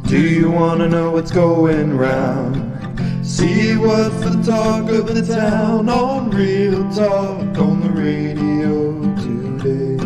Do you want to know what's going round? See what's the talk of the town on Real Talk on the radio today.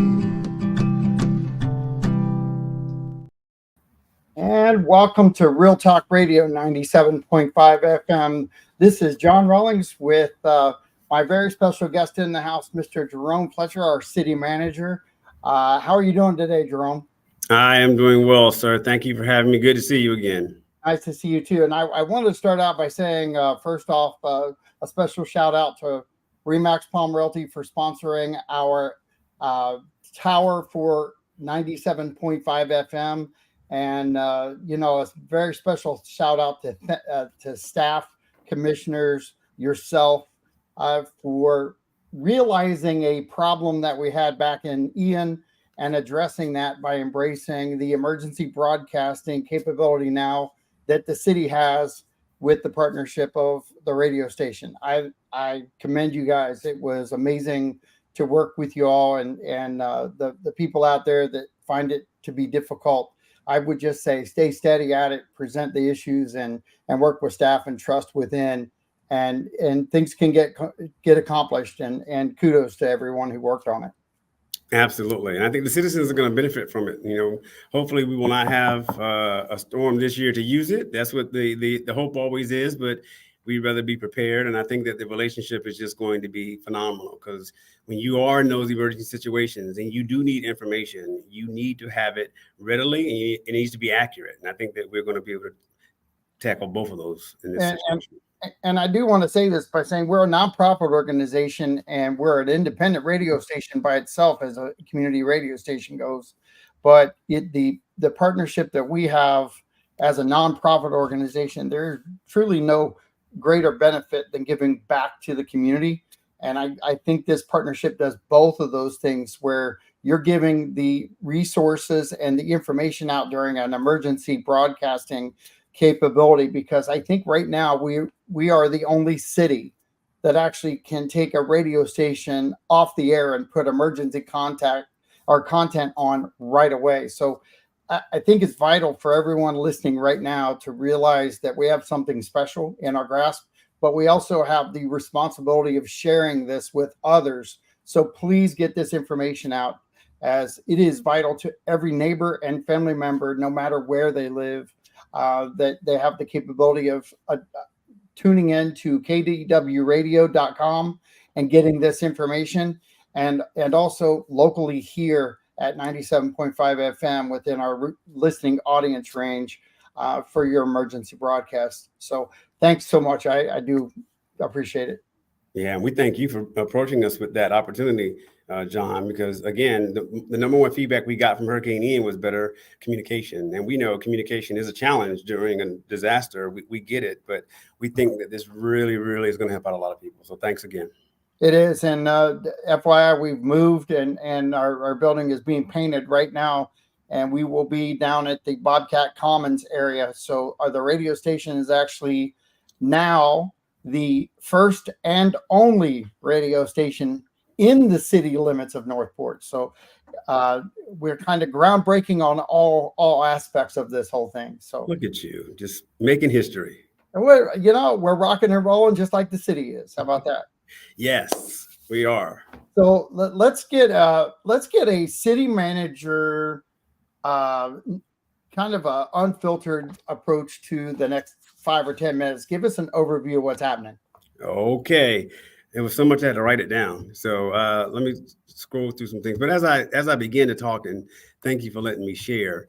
And welcome to Real Talk Radio 97.5 FM. This is John Rawlings with my very special guest in the house, Mr. Jerome Fletcher, our city manager. How are you doing today, Jerome? I am doing well, sir. Thank you for having me. Good to see you again. Nice to see you too. And I wanted to start out by saying, first off, a special shout out to Remax Palm Realty for sponsoring our tower for 97.5 FM. And, a very special shout out to staff, commissioners, yourself, for realizing a problem that we had back in Ian and addressing that by embracing the emergency broadcasting capability now that the city has with the partnership of the radio station. I commend you guys. It was amazing to work with you all and the people out there that find it to be difficult. I would just say stay steady at it, present the issues and work with staff and trust within and things can get accomplished and kudos to everyone who worked on it. Absolutely. And I think the citizens are going to benefit from it. Hopefully we will not have a storm this year to use it. That's what the hope always is, but we'd rather be prepared. And I think that the relationship is just going to be phenomenal because when you are in those emergency situations and you do need information, you need to have it readily and it needs to be accurate. And I think that we're going to be able to tackle both of those in this situation. And I do want to say this by saying we're a nonprofit organization and we're an independent radio station by itself as a community radio station goes. But the partnership that we have as a nonprofit organization, there's truly no greater benefit than giving back to the community. And I think this partnership does both of those things where you're giving the resources and the information out during an emergency broadcasting capability, because I think right now we are the only city that actually can take a radio station off the air and put emergency content on right away. So I think it's vital for everyone listening right now to realize that we have something special in our grasp, but we also have the responsibility of sharing this with others. So please get this information out, as it is vital to every neighbor and family member, no matter where they live. That they have the capability of tuning in to kdwradio.com and getting this information, and also locally here at 97.5 FM within our listening audience range for your emergency broadcast. So thanks so much. I do appreciate it. Yeah, and we thank you for approaching us with that opportunity, John, because again, the number one feedback we got from Hurricane Ian was better communication. And we know communication is a challenge during a disaster. We get it, but we think that this really, really is going to help out a lot of people. So thanks again. It is. And FYI, we've moved and our building is being painted right now. And we will be down at the Bobcat Commons area. So the radio station is actually now the first and only radio station in the city limits of Northport. So we're kind of groundbreaking on all aspects of this whole thing. So look at you, just making history. And we're rocking and rolling just like the city is. How about that? Yes, we are. So let's get a city manager kind of a unfiltered approach to the next 5 or 10 minutes. Give us an overview of what's happening. Okay. It was so much I had to write it down. So let me scroll through some things. But as I begin to talk, and thank you for letting me share.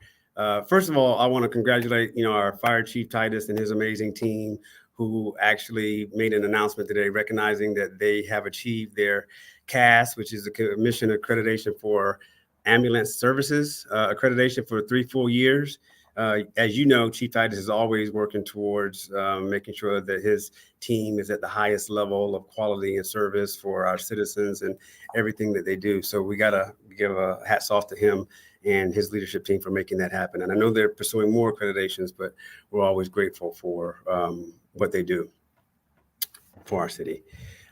First of all, I want to congratulate, our Fire Chief Titus and his amazing team who actually made an announcement today recognizing that they have achieved their CAS, which is a Commission Accreditation for Ambulance Services, accreditation for 3 full years. As you know, Chief Titus is always working towards making sure that his team is at the highest level of quality and service for our citizens and everything that they do. So we got to give a hats off to him and his leadership team for making that happen. And I know they're pursuing more accreditations, but we're always grateful for what they do for our city.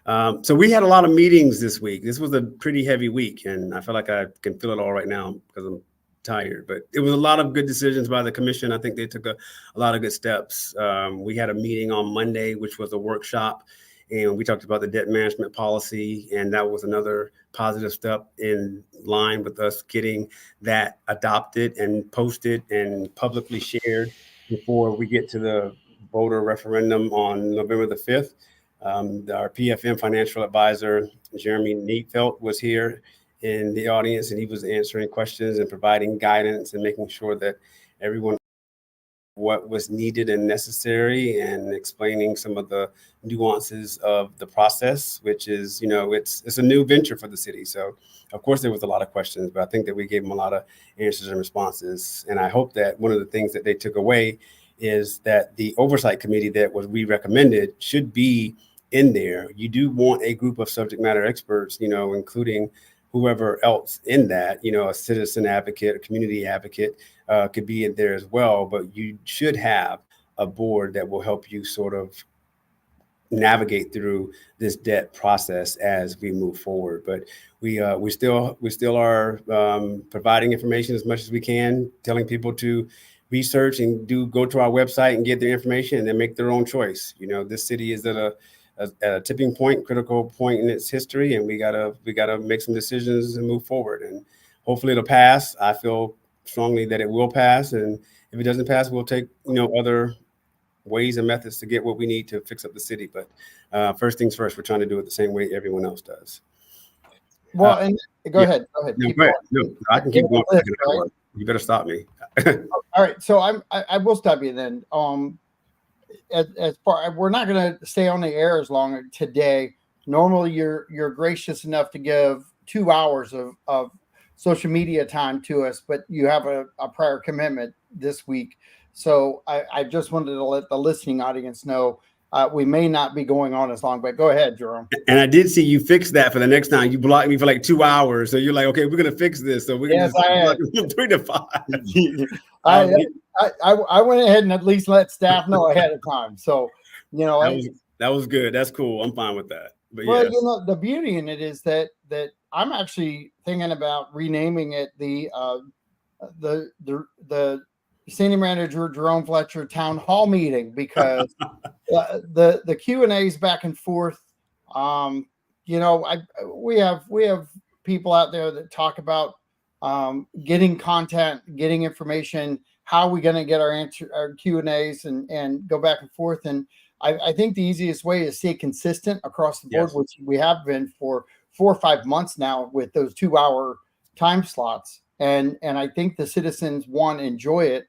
So we had a lot of meetings this week. This was a pretty heavy week, and I feel like I can feel it all right now because I'm tired. But it was a lot of good decisions by the commission. I think they took a lot of good steps. We had a meeting on Monday, which was a workshop, and we talked about the debt management policy, and that was another positive step in line with us getting that adopted and posted and publicly shared before we get to the voter referendum on November the 5th. Our PFM financial advisor, Jerome was here in the audience, and he was answering questions and providing guidance and making sure that everyone what was needed and necessary, and explaining some of the nuances of the process, which is, it's a new venture for the city. So of course there was a lot of questions, but I think that we gave them a lot of answers and responses. And I hope that one of the things that they took away is that the oversight committee that we recommended should be in there. You do want a group of subject matter experts, including whoever else in that, a citizen advocate, a community advocate could be in there as well. But you should have a board that will help you sort of navigate through this debt process as we move forward. But we still are providing information as much as we can, telling people to research and go to our website and get their information and then make their own choice. This city is at a tipping point, critical point in its history, and we gotta make some decisions and move forward. And hopefully it'll pass. I feel strongly that it will pass, and if it doesn't pass, we'll take other ways and methods to get what we need to fix up the city. But first things first, we're trying to do it the same way everyone else does. Well, and go ahead. No, go ahead. No, I can keep going. Right? You better stop me. All right, so I will stop you then. As far, we're not going to stay on the air as long today. Normally, you're gracious enough to give 2 hours of social media time to us, but you have a prior commitment this week. So I just wanted to let the listening audience know we may not be going on as long. But go ahead, Jerome. And I did see you fix that for the next time. You blocked me for like 2 hours, so you're like, okay, we're gonna fix this. So we're gonna block from 3 to 5. I went ahead and at least let staff know ahead of time. So, that was good. That's cool. I'm fine with that. But well, yes. The beauty in it is that I'm actually thinking about renaming it the Senior Manager Jerome Fletcher Town Hall Meeting, because the Q&As back and forth. We have people out there that talk about getting content, getting information. How are we going to get our Q&As and go back and forth? And I think the easiest way is stay consistent across the board, yes, which we have been for 4 or 5 months now with those 2-hour time slots. And I think the citizens, one, enjoy it.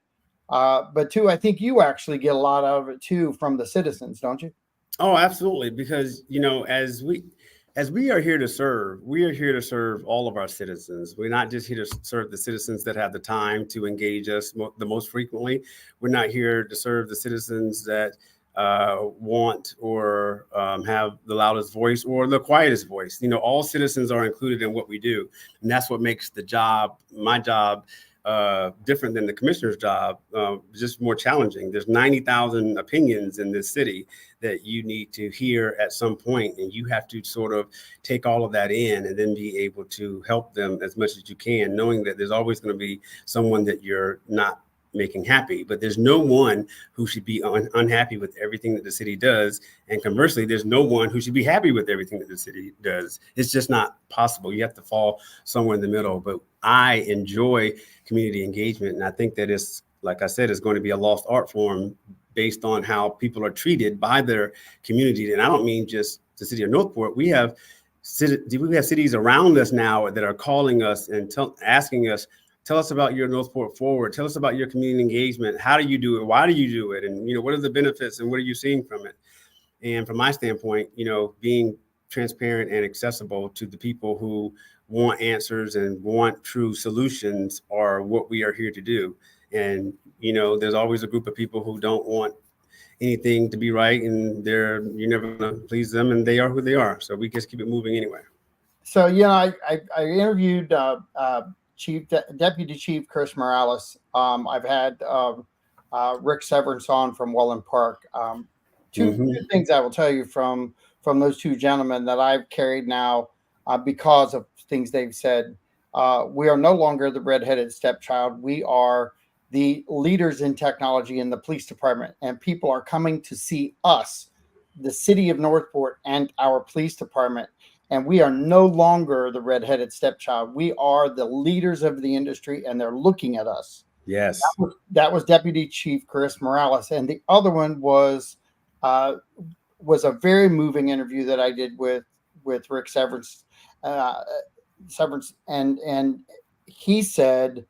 But two, I think you actually get a lot out of it too from the citizens, don't you? Oh, absolutely. Because, as we are here to serve, we are here to serve all of our citizens. We're not just here to serve the citizens that have the time to engage us the most frequently. We're not here to serve the citizens that want or have the loudest voice or the quietest voice. All citizens are included in what we do. And that's what makes my job, different than the commissioner's job, just more challenging. There's 90,000 opinions in this city that you need to hear at some point, and you have to sort of take all of that in and then be able to help them as much as you can, knowing that there's always going to be someone that you're not making happy, but there's no one who should be unhappy with everything that the city does. And conversely, there's no one who should be happy with everything that the city does. It's just not possible. You have to fall somewhere in the middle. But I enjoy community engagement. And I think that it's, like I said, it's going to be a lost art form based on how people are treated by their community. And I don't mean just the city of Northport. We have cities around us now that are calling us and asking us, tell us about your Northport Forward. Tell us about your community engagement. How do you do it? Why do you do it? And, what are the benefits and what are you seeing from it? And from my standpoint, being transparent and accessible to the people who want answers and want true solutions are what we are here to do. And, there's always a group of people who don't want anything to be right, and you're never going to please them, and they are who they are. So we just keep it moving anyway. So, I interviewed Deputy Chief Chris Morales. I've had Rick Severance on from Welland Park. Two things I will tell you from those two gentlemen that I've carried now because of things they've said. We are no longer the redheaded stepchild. We are the leaders in technology in the police department, and people are coming to see us, the city of Northport, and our police department. And we are no longer the redheaded stepchild. We are the leaders of the industry, and they're looking at us. Yes. That was Deputy Chief Chris Morales, and the other one uh, was a very moving interview that I did with Rick Severance. And he said,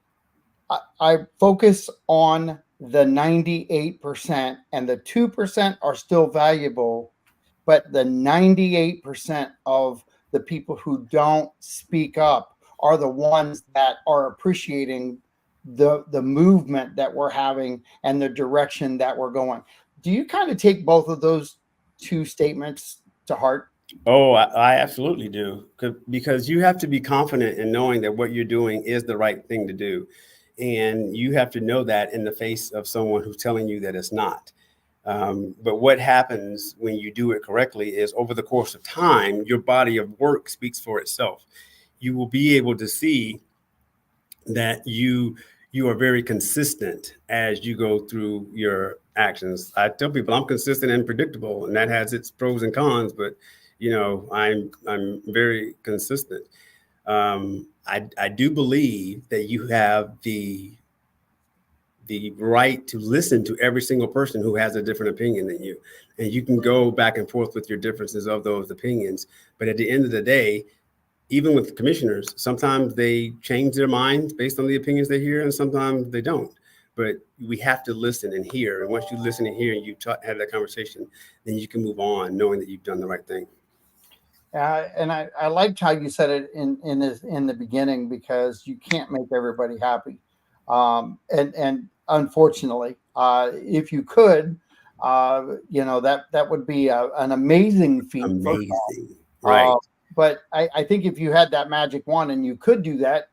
I focus on the 98%, and the 2% are still valuable, but the 98% of the people who don't speak up are the ones that are appreciating the movement that we're having and the direction that we're going. Do you kind of take both of those two statements to heart? Oh, I absolutely do. Because you have to be confident in knowing that what you're doing is the right thing to do. And you have to know that in the face of someone who's telling you that it's not. But what happens when you do it correctly is over the course of time, your body of work speaks for itself. You will be able to see that you are very consistent as you go through your actions. I tell people I'm consistent and predictable, and that has its pros and cons, but I'm very consistent. I do believe that you have the right to listen to every single person who has a different opinion than you, and you can go back and forth with your differences of those opinions. But at the end of the day, even with commissioners, sometimes they change their minds based on the opinions they hear, and sometimes they don't. But we have to listen and hear. And once you listen and hear, and you have that conversation, then you can move on, knowing that you've done the right thing. And I liked how you said it in the beginning, because you can't make everybody happy, and unfortunately, if you could, that would be an amazing feat. Amazing, right? But I think if you had that magic wand and you could do that,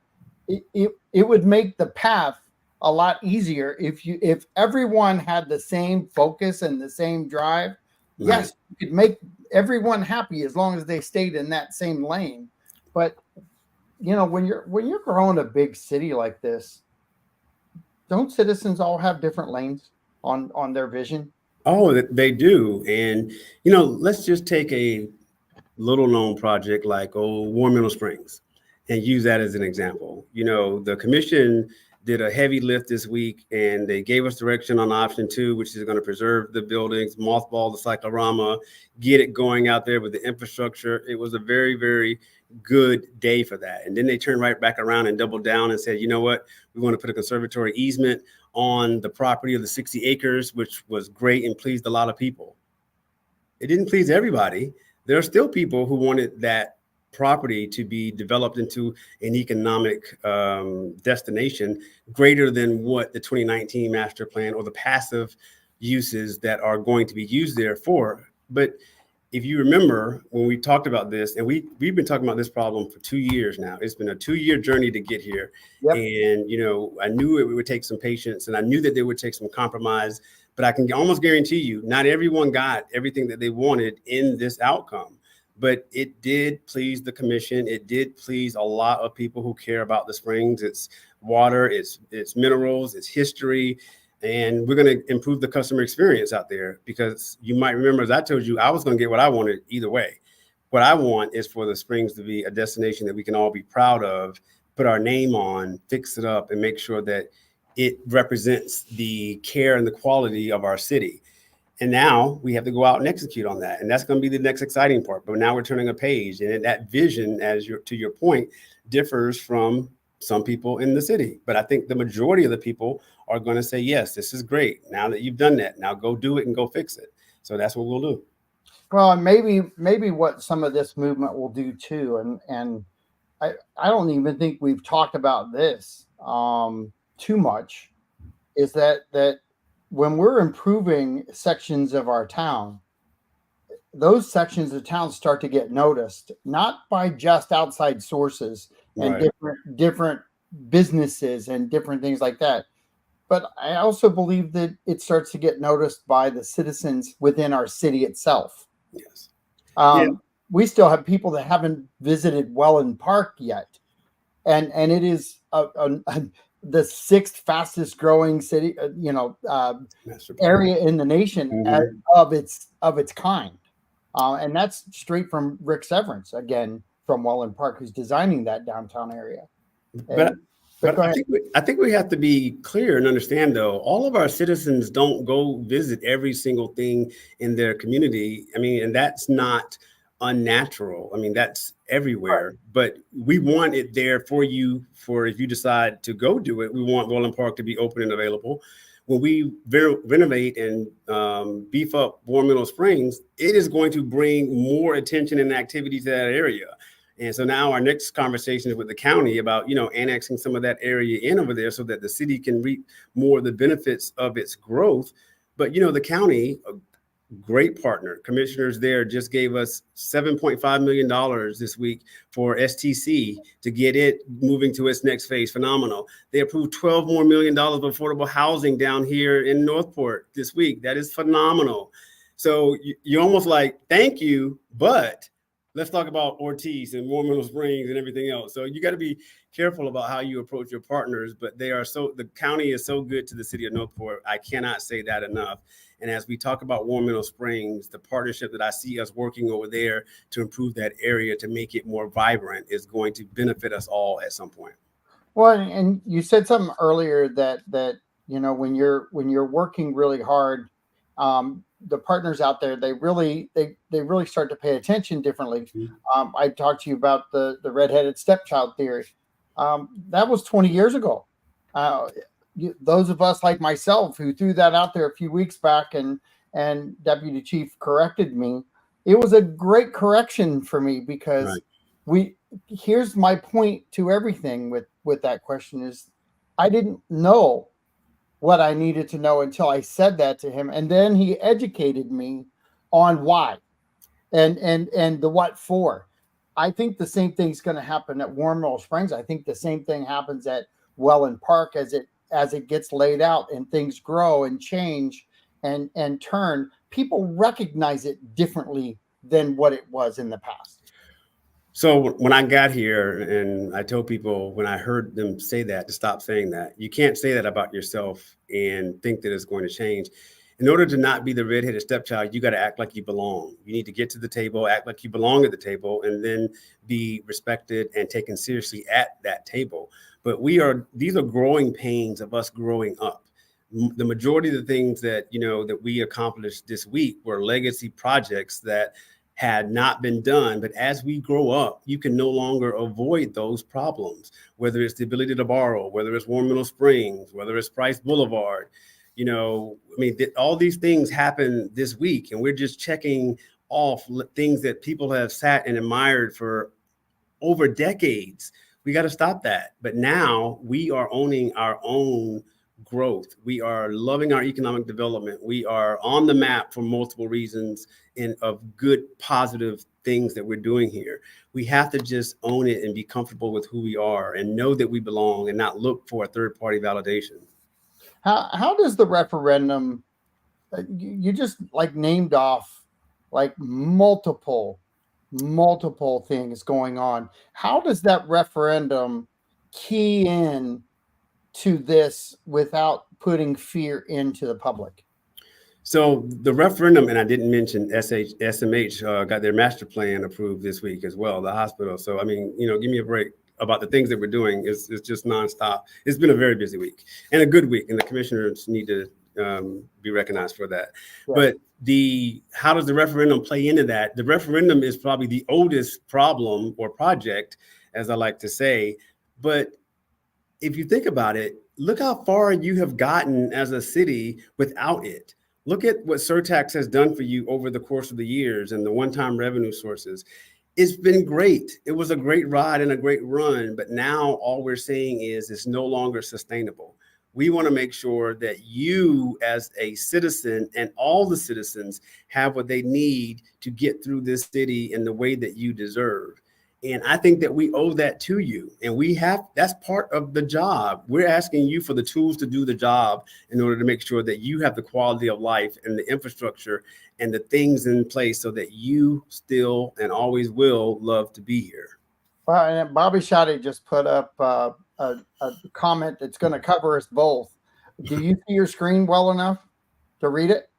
it would make the path a lot easier. If everyone had the same focus and the same drive, Right. Yes, you could make everyone happy as long as they stayed in that same lane. But when you're growing a big city like this, don't citizens all have different lanes on their vision? Oh, they do. And let's just take a little known project like War Mineral Springs and use that as an example. The commission did a heavy lift this week, and they gave us direction on option 2, which is going to preserve the buildings, mothball the cyclorama, get it going out there with the infrastructure. It was a very, very good day for that. And then they turned right back around and doubled down and said, you know what, we want to put a conservatory easement on the property of the 60 acres, which was great and pleased a lot of people. It didn't please everybody. There are still people who wanted that property to be developed into an economic destination greater than what the 2019 master plan or the passive uses that are going to be used there for. But if you remember when we talked about this, and we've been talking about this problem for 2 years now, it's been a 2-year journey to get here. Yep. And, I knew it would take some patience, and I knew that they would take some compromise, but I can almost guarantee you, not everyone got everything that they wanted in this outcome. But it did please the commission. It did please a lot of people who care about the springs. It's water, it's minerals, it's history. And we're going to improve the customer experience out there, because you might remember, as I told you, I was going to get what I wanted either way. What I want is for the springs to be a destination that we can all be proud of, put our name on, fix it up, and make sure that it represents the care and the quality of our city. And now we have to go out and execute on that. And that's going to be the next exciting part. But now we're turning a page. And that vision, to your point, differs from some people in the city. But I think the majority of the people are going to say, yes, this is great. Now that you've done that, now go do it and go fix it. So that's what we'll do. Well, and maybe what some of this movement will do too, and I don't even think we've talked about this too much, is that when we're improving sections of our town, those sections of town start to get noticed, not by just outside sources and Right. different businesses and different things like that. But I also believe that it starts to get noticed by the citizens within our city itself. Yes. We still have people that haven't visited Welland Park yet. and it is the sixth fastest growing city, area in the nation of its kind, and that's straight from Rick Severance, again from Welland Park, who's designing that downtown area. But I think we have to be clear and understand, though, all of our citizens don't go visit every single thing in their community. I mean, and that's not unnatural. I mean, that's everywhere. Right. But we want it there for you, for if you decide to go do it. We want Welland Park to be open and available. When we renovate and beef up Warren Middle Springs, it is going to bring more attention and activity to that area. And so now our next conversation is with the county about, annexing some of that area in over there so that the city can reap more of the benefits of its growth. But, the county, a great partner, commissioners there just gave us $7.5 million this week for STC to get it moving to its next phase. Phenomenal. They approved $12 more million of affordable housing down here in Northport this week. That is phenomenal. So you're almost like, thank you, but let's talk about Ortiz and Warren Middle Springs and everything else. So you got to be careful about how you approach your partners, but the county is so good to the city of Northport. I cannot say that enough. And as we talk about Warren Middle Springs, the partnership that I see us working over there to improve that area, to make it more vibrant, is going to benefit us all at some point. Well, and you said something earlier that when you're working really hard, the partners out there, they really start to pay attention differently. Mm-hmm. I talked to you about the redheaded stepchild theory. That was 20 years ago. Those of us like myself who threw that out there a few weeks back, and Deputy Chief corrected me. It was a great correction for me, because here's my point to everything with that question is, I didn't know what I needed to know until I said that to him. And then he educated me on why and the what for. I think the same thing's going to happen at Warren Middle Springs. I think the same thing happens at Welland Park as it gets laid out and things grow and change and turn. People recognize it differently than what it was in the past. So when I got here, and I told people when I heard them say that, to stop saying that. You can't say that about yourself and think that it's going to change. In order to not be the redheaded stepchild, you got to act like you belong. You need to get to the table, act like you belong at the table, and then be respected and taken seriously at that table. But these are growing pains of us growing up. The majority of the things that we accomplished this week were legacy projects that had not been done. But as we grow up, you can no longer avoid those problems, whether it's the ability to borrow, whether it's Warren Middle Springs, whether it's Price Boulevard. All these things happen this week, and we're just checking off things that people have sat and admired for over decades. We got to stop that. But now we are owning our own growth. We are loving our economic development. We are on the map for multiple reasons and of good, positive things that we're doing here. We have to just own it and be comfortable with who we are and know that we belong and not look for a third-party validation. How does the referendum, you just named off multiple things going on. How does that referendum key in to this without putting fear into the public? So the referendum, and I didn't mention SMH got their master plan approved this week as well, the hospital. So, give me a break about the things that we're doing. It's just nonstop. It's been a very busy week and a good week, and the commissioners need to be recognized for that. Yeah. But how does the referendum play into that? The referendum is probably the oldest problem or project, as I like to say. But if you think about it, look how far you have gotten as a city without it. Look at what surtax has done for you over the course of the years and the one-time revenue sources. It's been great. It was a great ride and a great run, but now all we're saying is it's no longer sustainable. We want to make sure that you as a citizen and all the citizens have what they need to get through this city in the way that you deserve. And I think that we owe that to you. And that's part of the job. We're asking you for the tools to do the job in order to make sure that you have the quality of life and the infrastructure and the things in place so that you still and always will love to be here. Well, and Bobby Shoddy just put up a comment that's going to cover us both. Do you see your screen well enough to read it?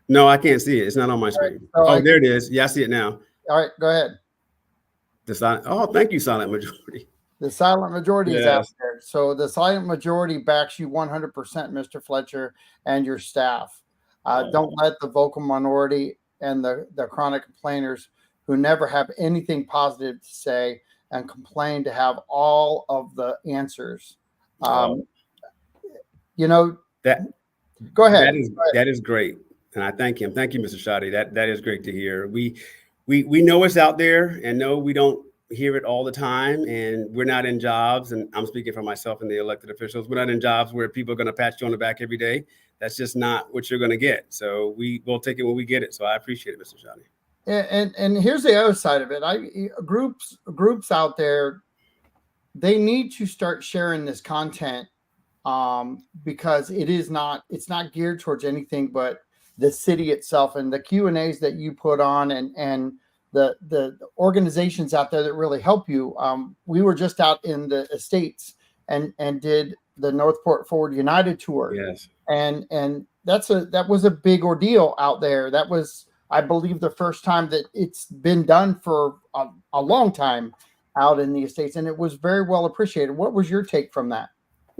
No, I can't see it. It's not on my screen. So Oh, there it is. Yeah, I see it now. all right, go ahead. Oh, thank you, silent majority. The silent majority is out Yes. there. So the silent majority backs you 100%, Mr. Fletcher, and your staff. Don't let the vocal minority and the chronic complainers who never have anything positive to say and complain to have all of the answers. You know, That go ahead. that is great, and I thank him. Thank you, Mr. Shoddy. That is great to hear. We know it's out there, and no, we don't hear it all the time, and we're not in jobs. And I'm speaking for myself and the elected officials. We're not in jobs where people are going to pat you on the back every day. That's just not what you're going to get. So we'll take it when we get it. So I appreciate it, Mr. Shoddy. And here's the other side of it. Groups out there, they need to start sharing this content because it's not geared towards anything but the city itself, and the Q&As that you put on and the organizations out there that really help you. We were just out in the Estates and did the Northport Forward United tour. Yes. And that was a big ordeal out there. That was, I believe, the first time that it's been done for a long time out in the Estates, and it was very well appreciated. What was your take from that?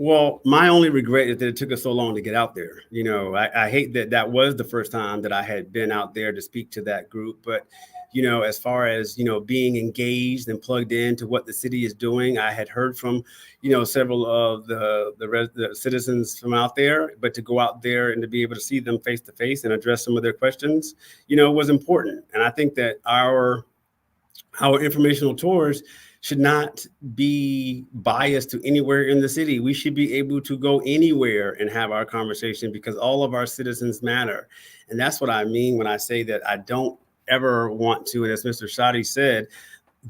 Well, my only regret is that it took us so long to get out there. You know, I hate that was the first time that I had been out there to speak to that group. But, you know, as far as, you know, being engaged and plugged into what the city is doing, I had heard from, you know, several of the citizens from out there. But to go out there and to be able to see them face to face and address some of their questions, you know, was important. And I think that our informational tours should not be biased to anywhere in the city. We should be able to go anywhere and have our conversation because all of our citizens matter. And that's what I mean when I say that I don't ever want to, and as Mr. Shoddy said,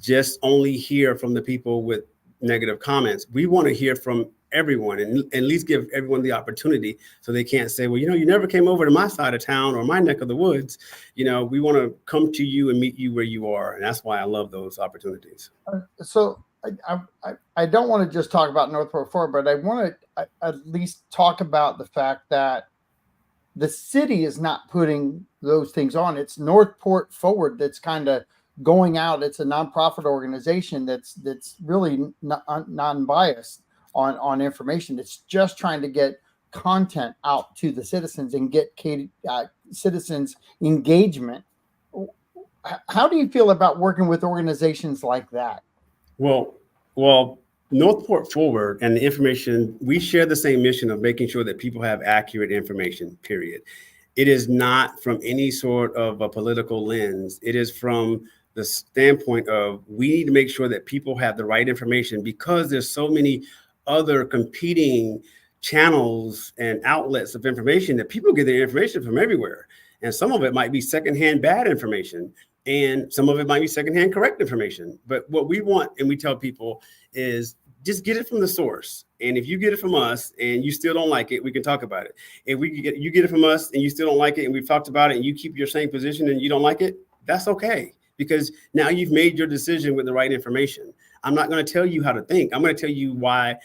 just only hear from the people with negative comments. We want to hear from everyone and at least give everyone the opportunity so they can't say, well, you know, you never came over to my side of town or my neck of the woods. You know, we want to come to you and meet you where you are. And that's why I love those opportunities. So I don't want to just talk about Northport Forward, but I want to at least talk about the fact that the city is not putting those things on. It's Northport Forward that's kind of going out. It's a nonprofit organization that's really non-biased on information. It's just trying to get content out to the citizens and get citizens engagement. How do you feel about working with organizations like that? Well, Northport Forward and the information, we share the same mission of making sure that people have accurate information, period. It is not from any sort of a political lens. It is from the standpoint of we need to make sure that people have the right information because there's so many other competing channels and outlets of information that people get their information from everywhere. And some of it might be secondhand bad information. And some of it might be secondhand correct information. But what we want, and we tell people, is just get it from the source. And if you get it from us and you still don't like it, we can talk about it. If you get it from us and you still don't like it and we've talked about it and you keep your same position and you don't like it, that's okay. Because now you've made your decision with the right information. I'm not going to tell you how to think. I'm going to tell you why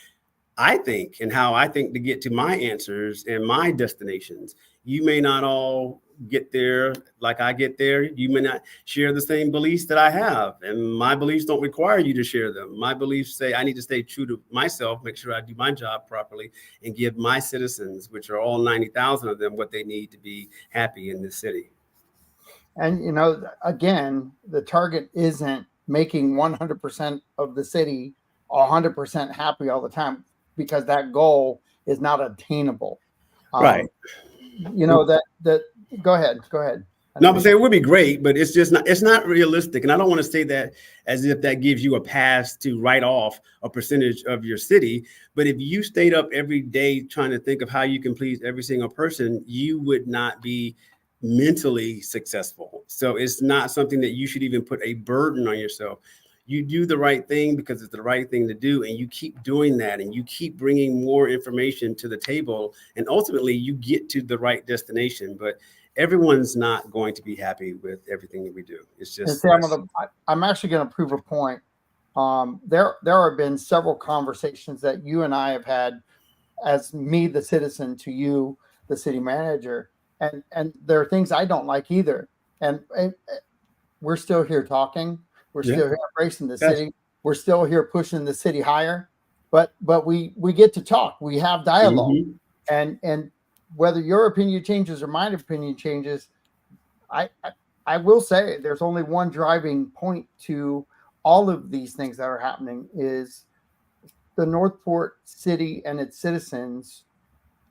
I think and how I think to get to my answers and my destinations. You may not all get there like I get there. You may not share the same beliefs that I have. And my beliefs don't require you to share them. My beliefs say I need to stay true to myself, make sure I do my job properly, and give my citizens, which are all 90,000 of them, what they need to be happy in this city. And, you know, again, the target isn't making 100% of the city 100% happy all the time, because that goal is not attainable. Right. You know, that go ahead. No, I'm saying it would be great, but it's not realistic. And I don't want to say that as if that gives you a pass to write off a percentage of your city. But if you stayed up every day trying to think of how you can please every single person, you would not be mentally successful. So it's not something that you should even put a burden on yourself. You do the right thing because it's the right thing to do. And you keep doing that and you keep bringing more information to the table. And ultimately you get to the right destination. But everyone's not going to be happy with everything that we do. It's just, I'm actually going to prove a point. there have been several conversations that you and I have had, as me, the citizen, to you, the city manager, and there are things I don't like either. And we're still here talking. We're Yeah. still here embracing the Yes. city. We're still here pushing the city higher. But we get to talk. We have dialogue, Mhm. and whether your opinion changes or my opinion changes, I will say there's only one driving point to all of these things that are happening is the Northport city and its citizens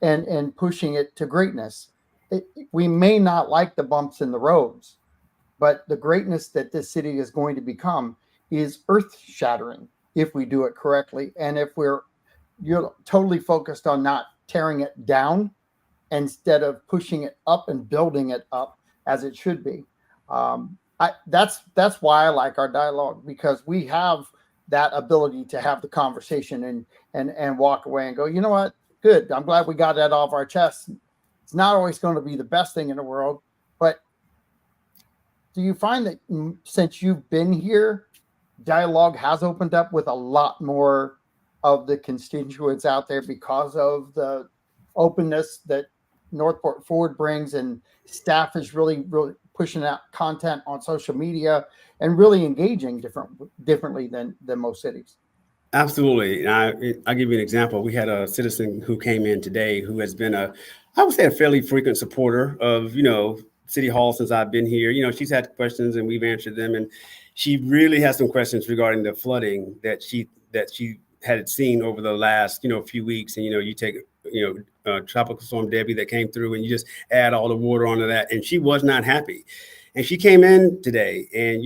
and pushing it to greatness. We may not like the bumps in the roads, but the greatness that this city is going to become is earth shattering if we do it correctly. And if you're totally focused on not tearing it down instead of pushing it up and building it up as it should be. That's why I like our dialogue, because we have that ability to have the conversation and walk away and go, you know what, good. I'm glad we got that off our chest. It's not always going to be the best thing in the world, but do you find that since you've been here, dialogue has opened up with a lot more of the constituents out there because of the openness that Northport Forward brings, and staff is really pushing out content on social media and really engaging differently than most cities? Absolutely. I'll give you an example. We had a citizen who came in today who has been I would say, a fairly frequent supporter of, City Hall since I've been here. She's had questions and we've answered them. And she really has some questions regarding the flooding that she had seen over the last, few weeks. And, you take, Tropical Storm Debbie that came through and you just add all the water onto that. And she was not happy. And she came in today, and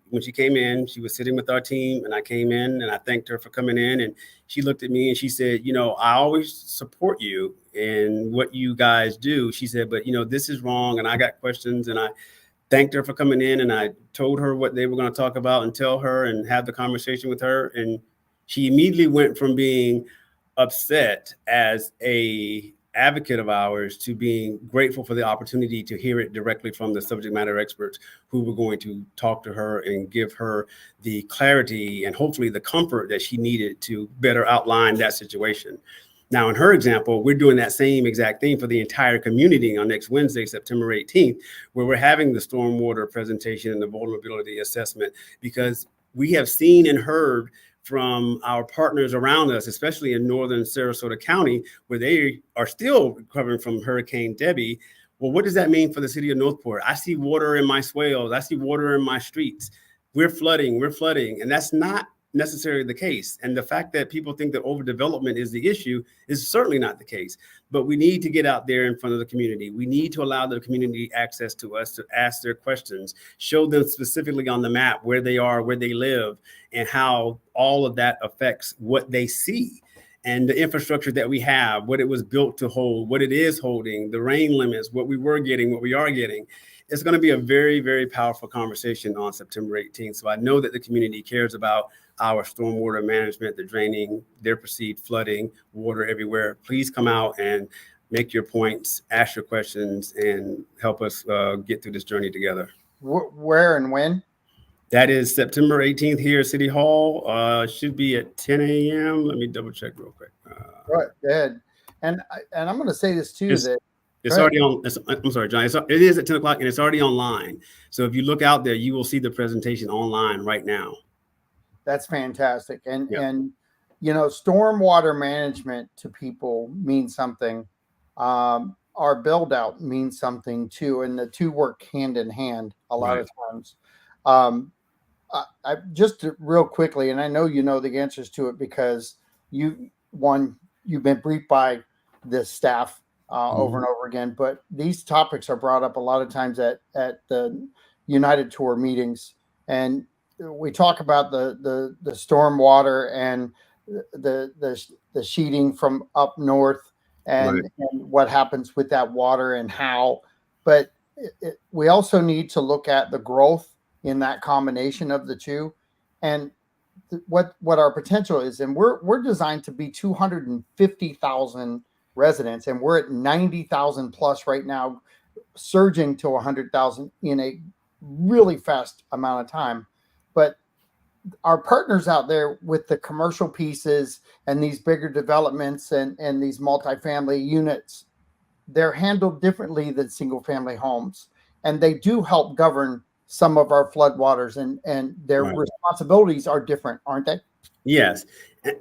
when she came in, she was sitting with our team, and I came in and I thanked her for coming in, and she looked at me and she said, I always support you in what you guys do. She said, but this is wrong, and I got questions, and I thanked her for coming in, and I told her what they were going to talk about and tell her and have the conversation with her, and she immediately went from being upset as a advocate of ours to being grateful for the opportunity to hear it directly from the subject matter experts who were going to talk to her and give her the clarity and hopefully the comfort that she needed to better outline that situation. Now, in her example, we're doing that same exact thing for the entire community on next Wednesday, September 18th, where we're having the stormwater presentation and the vulnerability assessment, because we have seen and heard from our partners around us, especially in northern Sarasota County, where they are still recovering from Hurricane Debbie. Well, what does that mean for the city of Northport? I see water in my swales. I see water in my streets. We're flooding. And that's not necessarily the case. And the fact that people think that overdevelopment is the issue is certainly not the case. But we need to get out there in front of the community. We need to allow the community access to us to ask their questions, show them specifically on the map where they are, where they live, and how all of that affects what they see and the infrastructure that we have, what it was built to hold, what it is holding, the rain limits, what we were getting, what we are getting. It's going to be a very, very powerful conversation on September 18th. So I know that the community cares about our stormwater management, the draining, their perceived flooding, water everywhere. Please come out and make your points, ask your questions, and help us get through this journey together. Where and when? That is September 18th here at City Hall. Should be at 10 a.m. Let me double check real quick. Right, good. And I'm going to say this too, that it's already on. I'm sorry, John. It is at 10 o'clock and it's already online. So if you look out there, you will see the presentation online right now. That's fantastic. And stormwater management to people means something. Our build out means something too, and the two work hand in hand a lot of times. I just real quickly, and I know you know the answers to it because you've been briefed by this staff over and over again. But these topics are brought up a lot of times at the United Tour meetings, and we talk about the storm water and the sheeting from up north and what happens with that water and how. But we also need to look at the growth in that combination of the two, and what our potential is. And we're designed to be 250,000 residents, and we're at 90,000 plus right now, surging to 100,000 in a really fast amount of time. But our partners out there with the commercial pieces and these bigger developments and these multifamily units, they're handled differently than single family homes. And they do help govern some of our floodwaters, and their Right. responsibilities are different, aren't they? Yes.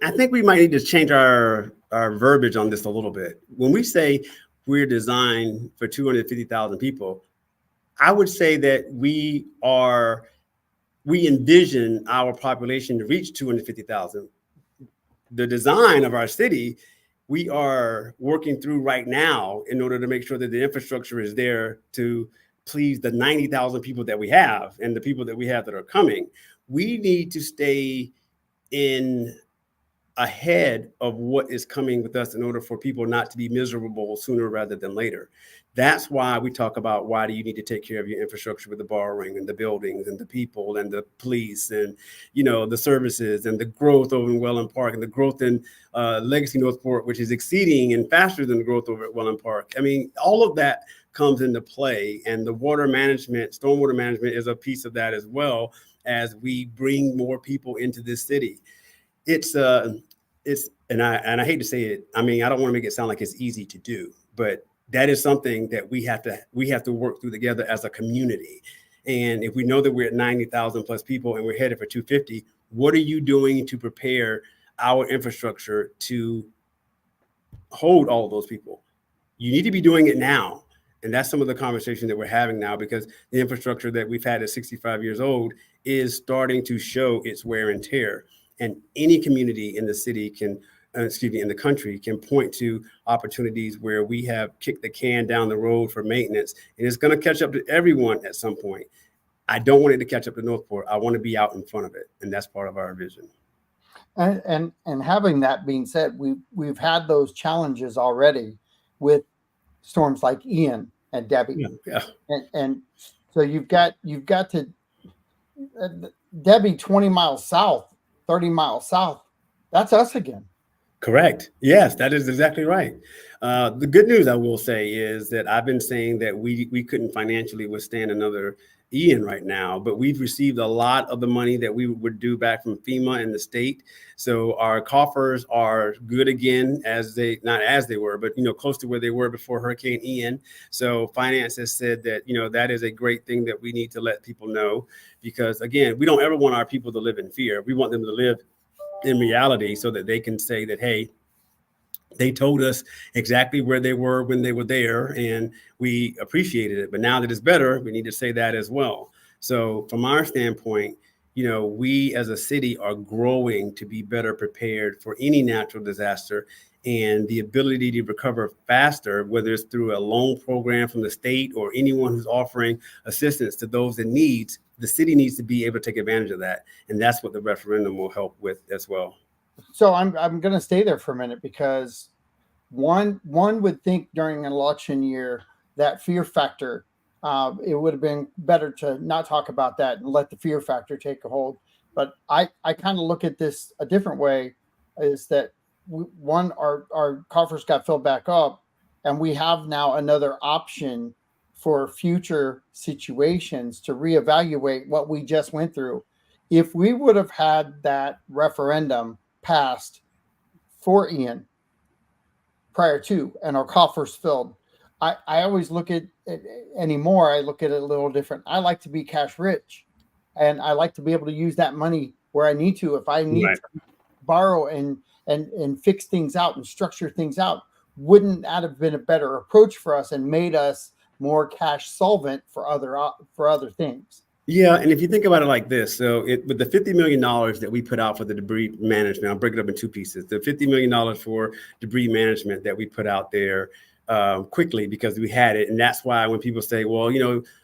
I think we might need to change our verbiage on this a little bit. When we say we're designed for 250,000 people, I would say that we envision our population to reach 250,000. The design of our city, we are working through right now in order to make sure that the infrastructure is there to please the 90,000 people that we have and the people that we have that are coming. We need to stay in ahead of what is coming with us in order for people not to be miserable sooner rather than later. That's why we talk about why do you need to take care of your infrastructure with the borrowing and the buildings and the people and the police and, the services and the growth over in Welland Park and the growth in Legacy Northport, which is exceeding and faster than the growth over at Welland Park. I mean, all of that comes into play, and the water management, stormwater management is a piece of that as well as we bring more people into this city. It's and I hate to say it. I mean, I don't want to make it sound like it's easy to do, but that is something that we have to work through together as a community. And if we know that we're at 90,000 plus people and we're headed for 250, what are you doing to prepare our infrastructure to hold all of those people? You need to be doing it now. And that's some of the conversation that we're having now, because the infrastructure that we've had at 65 years old is starting to show its wear and tear. And any community in the city in the country can point to opportunities where we have kicked the can down the road for maintenance, and it's going to catch up to everyone at some point. I don't want it to catch up to Northport. I want to be out in front of it, and that's part of our vision. And having that being said, we've had those challenges already with storms like Ian and Debbie. Yeah. And so you've got to Debbie 20 miles south. 30 miles south, that's us again. Correct. Yes, that is exactly right. The good news, I will say, is that I've been saying that we couldn't financially withstand another Ian right now, but we've received a lot of the money that we would do back from FEMA and the state. So our coffers are good again, not as they were, but close to where they were before Hurricane Ian. So finance has said that that is a great thing that we need to let people know, because again, we don't ever want our people to live in fear. We want them to live in reality so that they can say that, hey, they told us exactly where they were when they were there, and we appreciated it. But now that it's better, we need to say that as well. So from our standpoint, we as a city are growing to be better prepared for any natural disaster, and the ability to recover faster, whether it's through a loan program from the state or anyone who's offering assistance to those in need. The city needs to be able to take advantage of that. And that's what the referendum will help with as well. So I'm going to stay there for a minute, because one would think during an election year that fear factor, it would have been better to not talk about that and let the fear factor take a hold. But I kind of look at this a different way, is that our coffers got filled back up, and we have now another option for future situations to reevaluate what we just went through. If we would have had that referendum passed for Ian prior to, and our coffers filled, I always look at it anymore. I look at it a little different. I like to be cash rich, and I like to be able to use that money where I need to. If I need to borrow and fix things out and structure things out, wouldn't that have been a better approach for us and made us more cash solvent for other things? Yeah, and if you think about it like this, so with the $50 million that we put out for the debris management, I'll break it up in two pieces. The $50 million for debris management that we put out there quickly because we had it. And that's why when people say, well,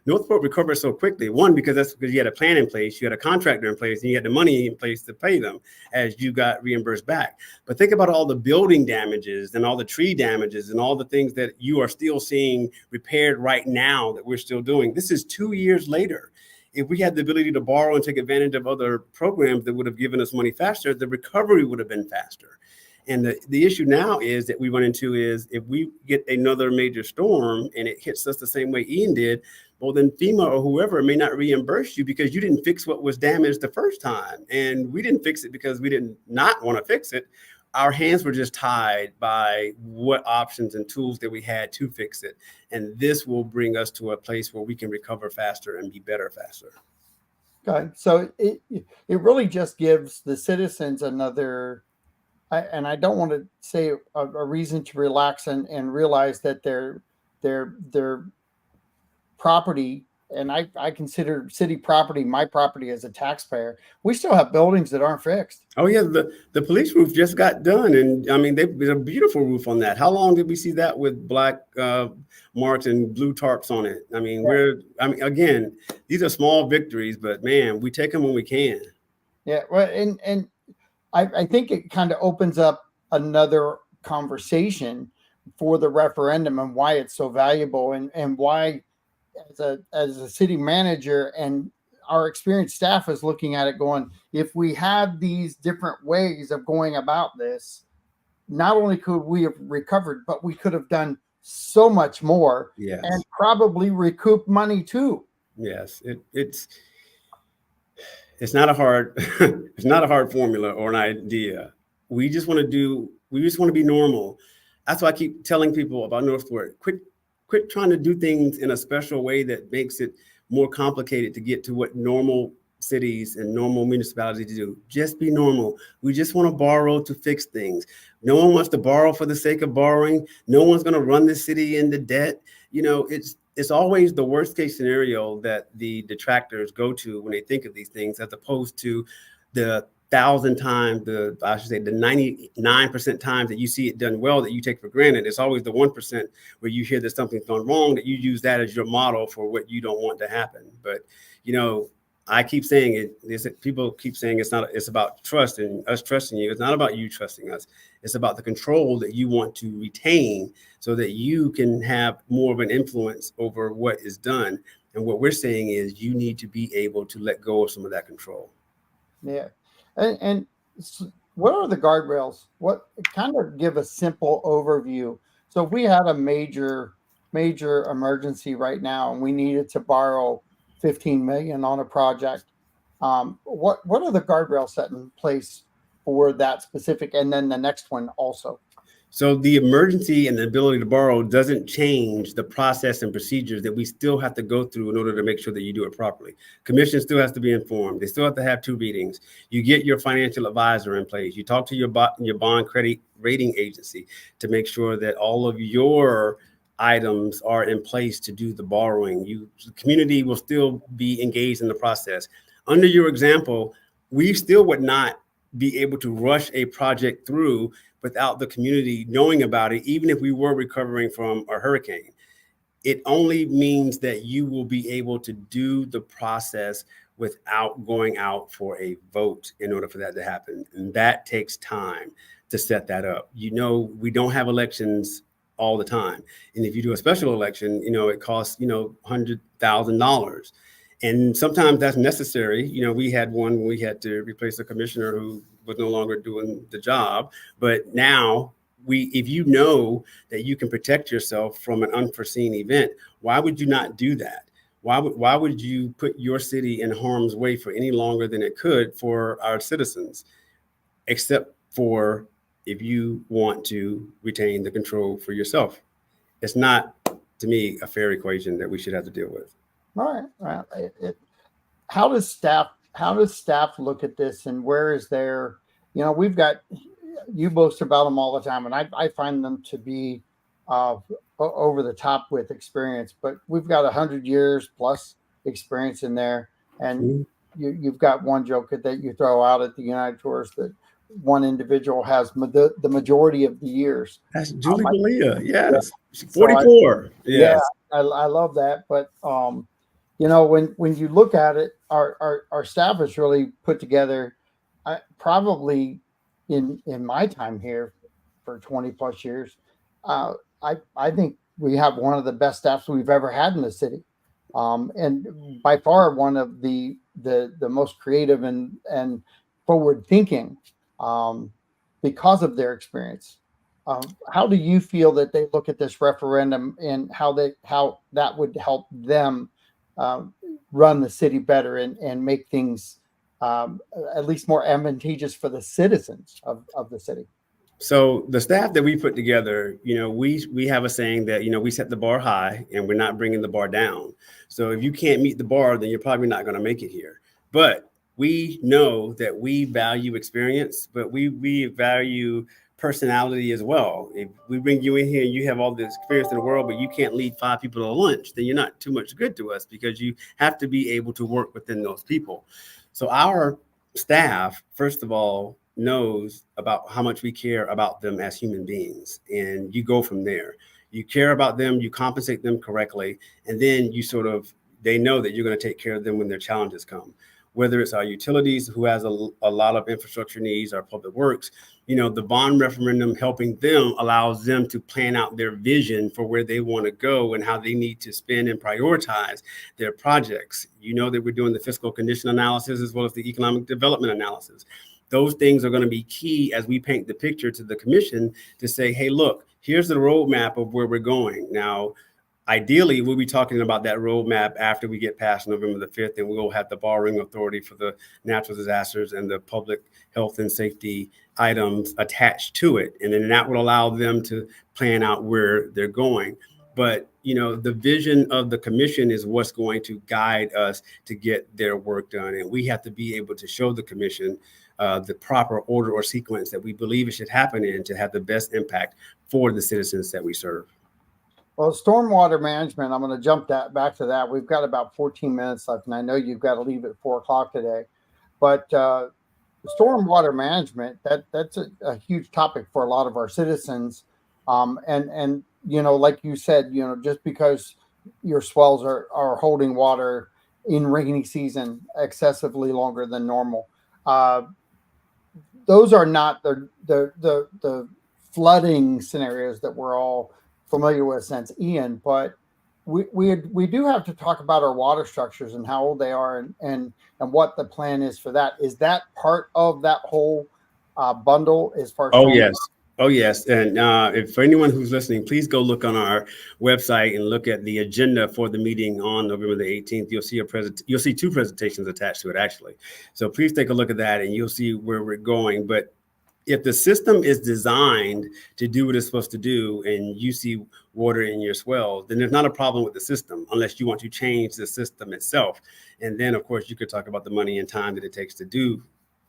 Northport recovered so quickly, one, because you had a plan in place, you had a contractor in place, and you had the money in place to pay them as you got reimbursed back. But think about all the building damages and all the tree damages and all the things that you are still seeing repaired right now that we're still doing. This is 2 years later. If we had the ability to borrow and take advantage of other programs that would have given us money faster, the recovery would have been faster. And the issue now is that we run into is if we get another major storm and it hits us the same way Ian did, well, then FEMA or whoever may not reimburse you because you didn't fix what was damaged the first time. And we didn't fix it because we didn't not want to fix it. Our hands were just tied by what options and tools that we had to fix it. And this will bring us to a place where we can recover faster and be better faster. Okay. So it really just gives the citizens another, and I don't want to say a reason to relax and realize that their property, and I consider city property my property as a taxpayer. We still have buildings that aren't fixed. Oh yeah, the police roof just got done, and I mean they did a beautiful roof on that. How long did we see that with black marks and blue tarps on it? I mean, again, these are small victories, but man, we take them when we can. Yeah, well, and I think it kind of opens up another conversation for the referendum and why it's so valuable, and why as a city manager and our experienced staff is looking at it going, if we had these different ways of going about this, not only could we have recovered, but we could have done so much more. Yes. And probably recoup money too. Yes, it's not a hard it's not a hard formula or an idea. We just want to be normal. That's why I keep telling people about Northward. Quit trying to do things in a special way that makes it more complicated to get to what normal cities and normal municipalities do. Just be normal. We just want to borrow to fix things. No one wants to borrow for the sake of borrowing. No one's going to run the city into debt. You know, it's always the worst case scenario that the detractors go to when they think of these things, as opposed to the 1,000 times, the 99% times that you see it done well that you take for granted. It's always the 1% where you hear that something's gone wrong, that you use that as your model for what you don't want to happen. But, you know, I keep saying it. People keep saying it's about trust and us trusting you. It's not about you trusting us. It's about the control that you want to retain so that you can have more of an influence over what is done. And what we're saying is you need to be able to let go of some of that control. Yeah. And what are the guardrails? What kind of give a simple overview? So if we had a major emergency right now and we needed to borrow 15 million on a project, what are the guardrails set in place for that specific, and then the next one also? So the emergency and the ability to borrow doesn't change the process and procedures that we still have to go through in order to make sure that you do it properly. Commission still has to be informed. They still have to have 2 meetings. You get your financial advisor in place. You talk to your bond credit rating agency to make sure that all of your items are in place to do the borrowing. The community will still be engaged in the process. Under your example, we still would not be able to rush a project through without the community knowing about it, even if we were recovering from a hurricane. It only means that you will be able to do the process without going out for a vote in order for that to happen. And that takes time to set that up. You know, we don't have elections all the time. And if you do a special election, you know, it costs, $100,000. And sometimes that's necessary. You know, we had one, we had to replace a commissioner who was no longer doing the job. But now if you know that you can protect yourself from an unforeseen event, why would you not do that? Why would you put your city in harm's way for any longer than it could for our citizens, except for if you want to retain the control for yourself? It's not, to me, a fair equation that we should have to deal with. All right. How does staff look at this, and where is their, we've got, you boast about them all the time, and I find them to be over the top with experience, but we've got 100 years plus experience in there. And you've got one joke that you throw out at the United Tours that one individual has the majority of the years. That's Julie Belia. Yes. 44. Yes. Yeah, I love that. But, when you look at it, our staff has really put together, probably in my time here for 20 plus years, I think we have one of the best staffs we've ever had in the city. And by far one of the most creative and forward thinking. because of their experience. How do you feel that they look at this referendum and how that would help them run the city better and make things at least more advantageous for the citizens of the city? So the staff that we put together, we have a saying that, we set the bar high and we're not bringing the bar down. So if you can't meet the bar, then you're probably not going to make it here. But we know that we value experience, but we value personality as well. If we bring you in here and you have all the experience in the world, but you can't lead 5 people to lunch, then you're not too much good to us, because you have to be able to work within those people. So our staff, first of all, knows about how much we care about them as human beings. And you go from there. You care about them, you compensate them correctly, and then they know that you're going to take care of them when their challenges come. Whether it's our utilities, who has a lot of infrastructure needs, our public works, the bond referendum helping them allows them to plan out their vision for where they want to go and how they need to spend and prioritize their projects. That we're doing the fiscal condition analysis as well as the economic development analysis. Those things are going to be key as we paint the picture to the commission to say, hey, look, here's the roadmap of where we're going. Now, ideally, we'll be talking about that roadmap after we get past November the 5th, and we'll have the borrowing authority for the natural disasters and the public health and safety items attached to it. And then that will allow them to plan out where they're going. But, the vision of the commission is what's going to guide us to get their work done. And we have to be able to show the commission the proper order or sequence that we believe it should happen in to have the best impact for the citizens that we serve. Well, stormwater management, I'm going to jump back to that. We've got about 14 minutes left, and I know you've got to leave at 4 o'clock today. But stormwater management, that's a huge topic for a lot of our citizens. And like you said, just because your swells are holding water in rainy season excessively longer than normal, those are not the flooding scenarios that we're all familiar with since Ian, but we do have to talk about our water structures and how old they are and what the plan is for that. Is that part of that whole bundle as far as? Oh, yes. And if for anyone who's listening, please go look on our website and look at the agenda for the meeting on November the 18th. You'll see 2 presentations attached to it, actually. So please take a look at that and you'll see where we're going. But if the system is designed to do what it's supposed to do and you see water in your swells, then there's not a problem with the system unless you want to change the system itself. And then, of course, you could talk about the money and time that it takes to do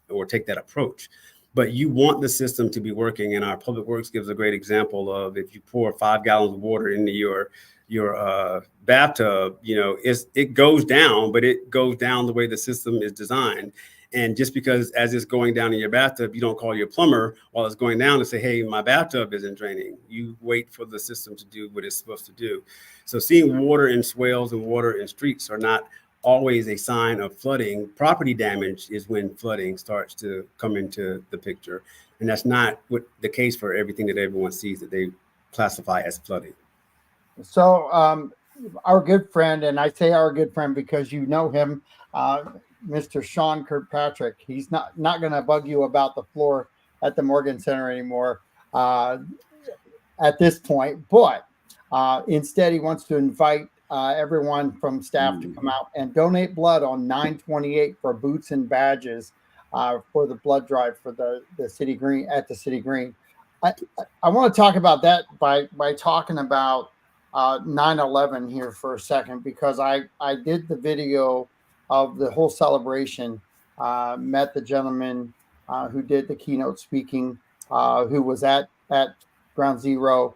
or take that approach. But you want the system to be working. And our public works gives a great example of if you pour 5 gallons of water into your bathtub, it goes down, but it goes down the way the system is designed. And just because as it's going down in your bathtub, you don't call your plumber while it's going down and say, hey, my bathtub isn't draining. You wait for the system to do what it's supposed to do. So seeing water in swales and water in streets are not always a sign of flooding. Property damage is when flooding starts to come into the picture. And that's not what the case for everything that everyone sees that they classify as flooding. So our good friend, and I say our good friend because you know him, Mr. Sean Kirkpatrick, he's not going to bug you about the floor at the Morgan Center anymore at this point, but instead he wants to invite everyone from staff to come out and donate blood on 9/28 for boots and badges for the blood drive for the City Green at the City Green. I want to talk about that by talking about 9/11 here for a second, because I did the video of the whole celebration, met the gentleman who did the keynote speaking, who was at Ground Zero,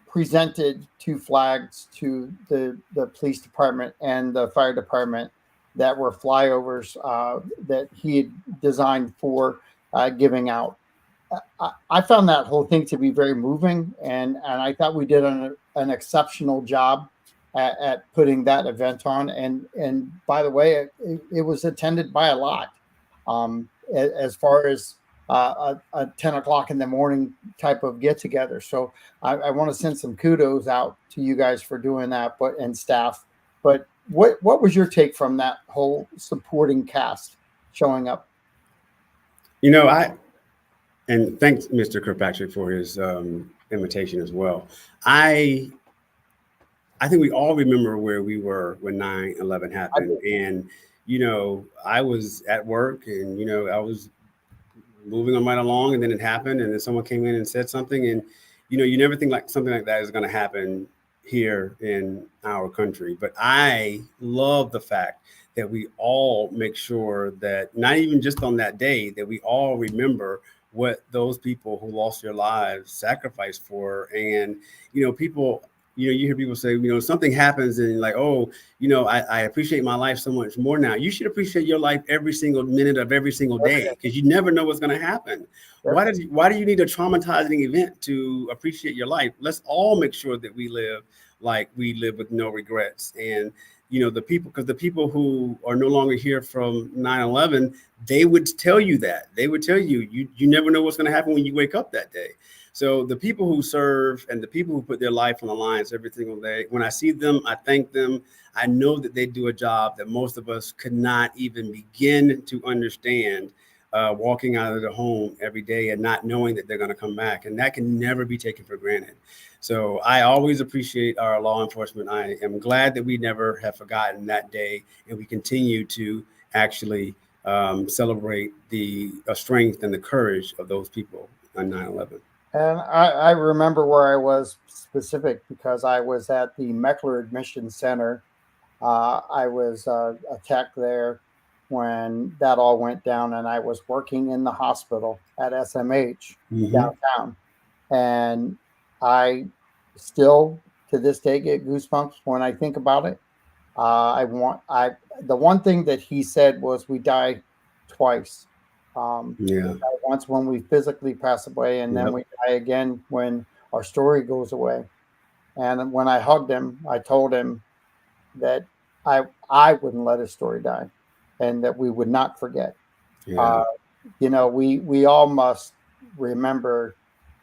presented 2 flags to the police department and the fire department that were flyovers that he had designed for giving out. I found that whole thing to be very moving, and I thought we did an exceptional job at putting that event on. And by the way, it was attended by a lot, as far as a 10 o'clock in the morning type of get together. So I want to send some kudos out to you guys for doing that, and staff. But what was your take from that whole supporting cast showing up? And thanks, Mr. Kirkpatrick, for his invitation as well. I think we all remember where we were when 9/11 happened. And, I was at work and, I was moving on right along, and then it happened, and then someone came in and said something. And, you never think like something like that is going to happen here in our country. But I love the fact that we all make sure that not even just on that day, that we all remember what those people who lost their lives sacrificed for. And, people, you hear people say, something happens and like, oh, I appreciate my life so much more now. You should appreciate your life every single minute of every single day, because you never know what's going to happen. Why do you need a traumatizing event to appreciate your life? Let's all make sure that we live like we live with no regrets. And, because the people who are no longer here from 9/11, they would tell you that. They would tell you, you never know what's going to happen when you wake up that day. So the people who serve and the people who put their life on the lines every single day, when I see them, I thank them. I know that they do a job that most of us could not even begin to understand, walking out of the home every day and not knowing that they're going to come back. And that can never be taken for granted. So I always appreciate our law enforcement. I am glad that we never have forgotten that day, and we continue to actually celebrate the strength and the courage of those people on 9/11. And I remember where I was specific because I was at the Meckler Admission Center. I was a tech there when that all went down, and I was working in the hospital at SMH downtown. And I still, to this day, get goosebumps when I think about it. The one thing that he said was, we die twice. Once when we physically pass away, and then we die again when our story goes away. And when I hugged him, I told him that I wouldn't let his story die, and that we would not forget. We all must remember.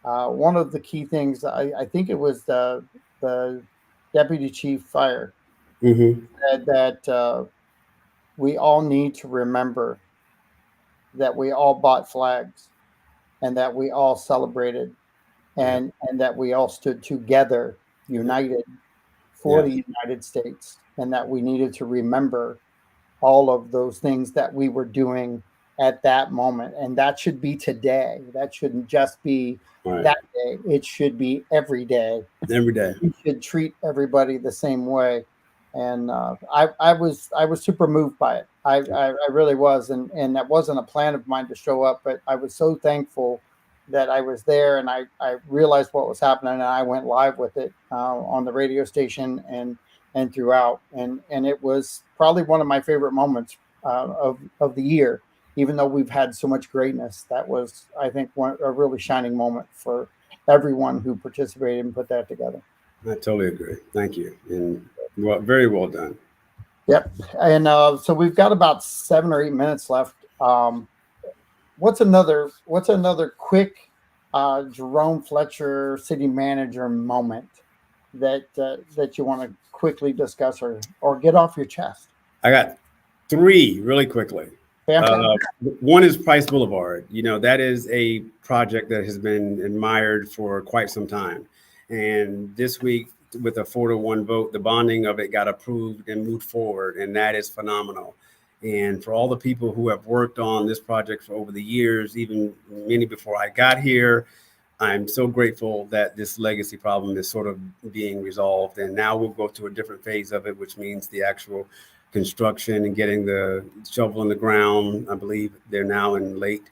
One of the key things, I think it was the deputy chief fire, said that we all need to remember that we all bought flags, and that we all celebrated, and that we all stood together, united for the United States, and that we needed to remember all of those things that we were doing at that moment. And that should be today. That shouldn't just be that day. It should be every day. Every day. We should treat everybody the same way. And I was super moved by it. I really was. And that wasn't a plan of mine to show up, but I was so thankful that I was there, and I realized what was happening, and I went live with it on the radio station and throughout. And it was probably one of my favorite moments of the year, even though we've had so much greatness. That was, I think, a really shining moment for everyone who participated and put that together. I totally agree. Thank you. And very well done. Yep. And so we've got about 7 or 8 minutes left. What's another quick Jerome Fletcher city manager moment that you want to quickly discuss or get off your chest? I got 3 really quickly. One is Price Boulevard. That is a project that has been admired for quite some time. And this week, with a 4-1 vote, the bonding of it got approved and moved forward. And that is phenomenal. And for all the people who have worked on this project for over the years, even many before I got here, I'm so grateful that this legacy problem is sort of being resolved. And now we'll go to a different phase of it, which means the actual construction and getting the shovel in the ground. I believe they're now in late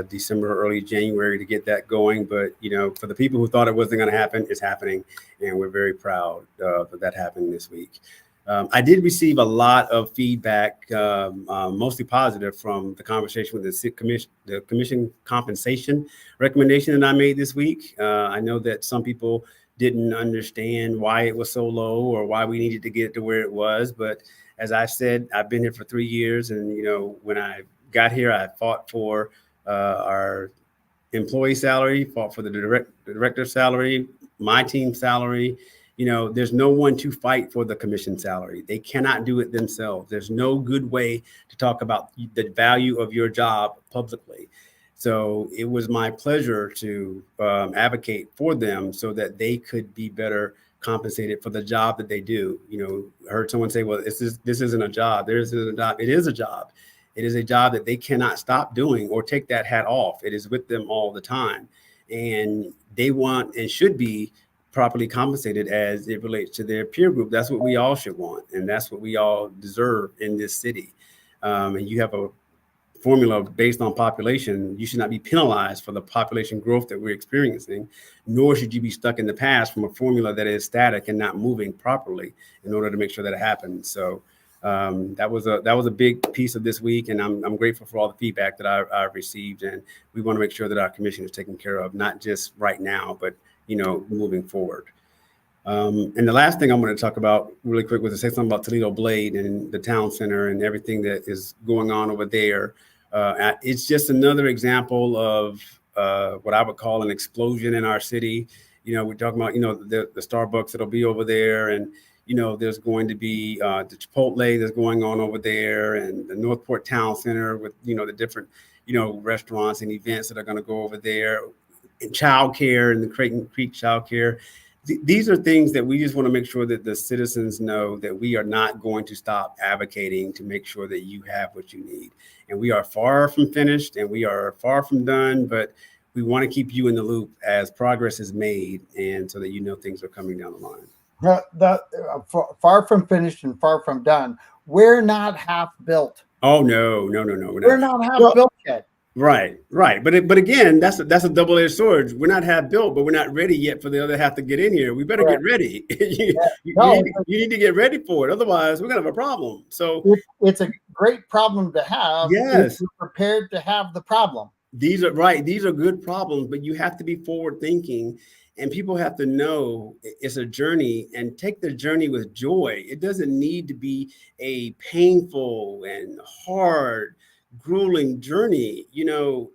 December, early January to get that going. But, for the people who thought it wasn't going to happen, it's happening. And we're very proud that happened this week. I did receive a lot of feedback, mostly positive, from the conversation with the commission compensation recommendation that I made this week. I know that some people didn't understand why it was so low or why we needed to get it to where it was. But as I said, I've been here for 3 years. And, when I got here, I fought for our employee salary, fought for the director salary, my team salary. There's no one to fight for the commission salary. They cannot do it themselves. There's no good way to talk about the value of your job publicly. So it was my pleasure to advocate for them so that they could be better compensated for the job that they do. I heard someone say, well, this isn't a job. There isn't a job. It is a job. It is a job that they cannot stop doing or take that hat off. It is with them all the time. And they want and should be properly compensated as it relates to their peer group. That's what we all should want. And that's what we all deserve in this city. And you have a formula based on population. You should not be penalized for the population growth that we're experiencing, nor should you be stuck in the past from a formula that is static and not moving properly in order to make sure that it happens. So that was a big piece of this week, and I'm grateful for all the feedback that I've received, and we want to make sure that our commission is taken care of, not just right now, but moving forward. And the last thing I'm going to talk about really quick was to say something about Toledo Blade and the town center and everything that is going on over there. It's just another example of what I would call an explosion in our city. We're talking about, the Starbucks that'll be over there, and, there's going to be the Chipotle that's going on over there, and the Northport Town Center with, the different, restaurants and events that are going to go over there, and childcare and the Creighton Creek childcare. These are things that we just want to make sure that the citizens know that we are not going to stop advocating to make sure that you have what you need. And we are far from finished and we are far from done, but we want to keep you in the loop as progress is made and so that things are coming down the line. Far from finished and far from done. We're not half built. Oh, no. We're not half built yet. Right. But again, that's a double-edged sword. We're not half built, but we're not ready yet for the other half to get in here. We better get ready. You need to get ready for it. Otherwise, we're going to have a problem. So it's a great problem to have. Yes. If you're prepared to have the problem. These are right. These are good problems, but you have to be forward thinking, and people have to know it's a journey and take the journey with joy. It doesn't need to be a painful and hard, grueling journey.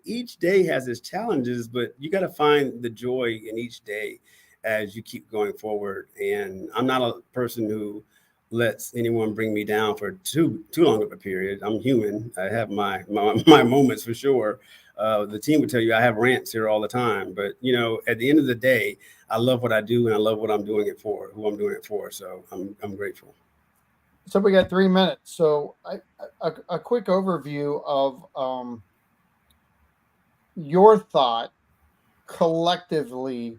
Each day has its challenges, but you got to find the joy in each day as you keep going forward. And I'm not a person who lets anyone bring me down for too long of a period. I'm human. I have my moments for sure. The team would tell you I have rants here all the time, but at the end of the day, I love what I do and I love what I'm doing it for, who I'm doing it for. So I'm grateful. So we got 3 minutes. So a quick overview of your thought collectively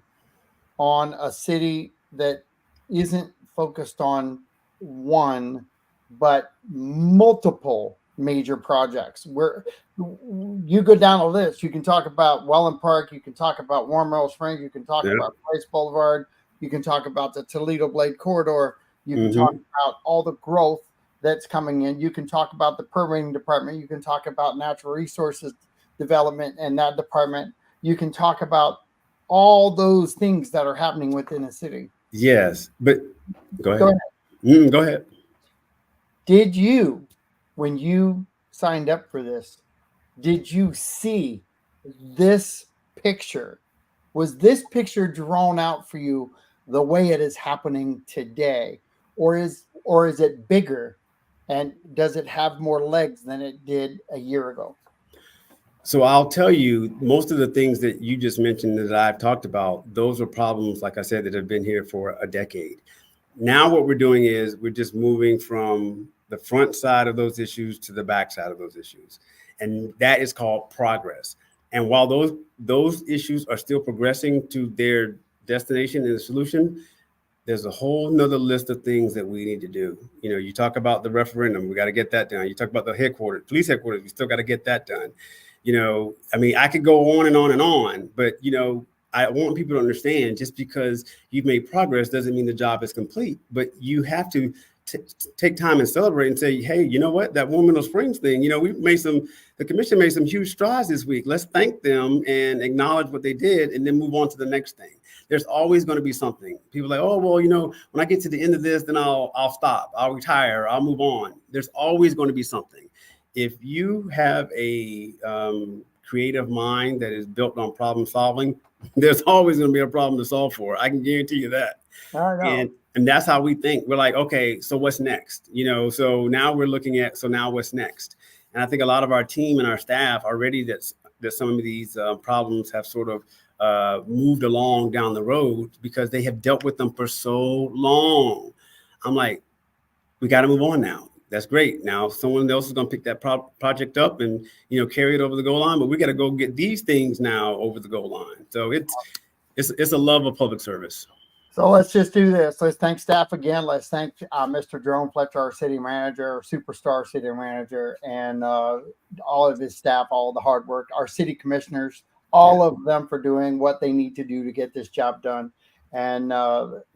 on a city that isn't focused on one, but multiple major projects. Where you go down the list, you can talk about Welland Park, you can talk about Warm Meadow Springs, you can talk about Price Boulevard, you can talk about the Toledo Blade Corridor. You can talk about all the growth that's coming in. You can talk about the permitting department. You can talk about natural resources development and that department. You can talk about all those things that are happening within a city. Yes, but go ahead. Go ahead. Did you, when you signed up for this, did you see this picture? Was this picture drawn out for you the way it is happening today? Or is it bigger, and does it have more legs than it did a year ago? So I'll tell you, most of the things that you just mentioned that I've talked about, those are problems, like I said, that have been here for a decade. Now what we're doing is we're just moving from the front side of those issues to the back side of those issues. And that is called progress. And while those issues are still progressing to their destination and the solution, there's a whole nother list of things that we need to do. You talk about the referendum, we got to get that done. You talk about the police headquarters, we still got to get that done. I could go on and on and on, but, I want people to understand just because you've made progress doesn't mean the job is complete, but you have to take time and celebrate and say, hey, you know what, that Warm Meadow Springs thing, the commission made some huge strides this week. Let's thank them and acknowledge what they did and then move on to the next thing. There's always going to be something. People are like, oh, well, when I get to the end of this, then I'll stop, I'll retire, I'll move on. There's always going to be something. If you have a creative mind that is built on problem solving, there's always going to be a problem to solve for. I can guarantee you that. And that's how we think. We're like, okay, so what's next? So now we're looking at, so now what's next? And I think a lot of our team and our staff are ready that some of these problems have sort of moved along down the road because they have dealt with them for so long. I'm like, we got to move on now. That's great. Now someone else is going to pick that project up and, carry it over the goal line. But we got to go get these things now over the goal line. So it's a love of public service. So let's just do this. Let's thank staff again. Let's thank Mr. Jerome, Fletcher, our city manager, our superstar city manager, and all of his staff, all the hard work, our city commissioners, all of them for doing what they need to do to get this job done. And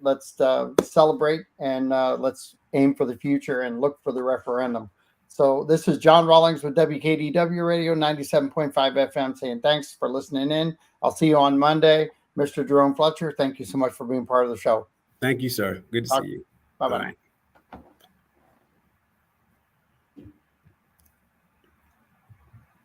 let's celebrate and let's aim for the future and look for the referendum. So this is John Rawlings with WKDW Radio 97.5 FM saying thanks for listening in. I'll see you on Monday. Mr. Jerome Fletcher, thank you so much for being part of the show. Thank you, sir. Good to see you. Bye-bye.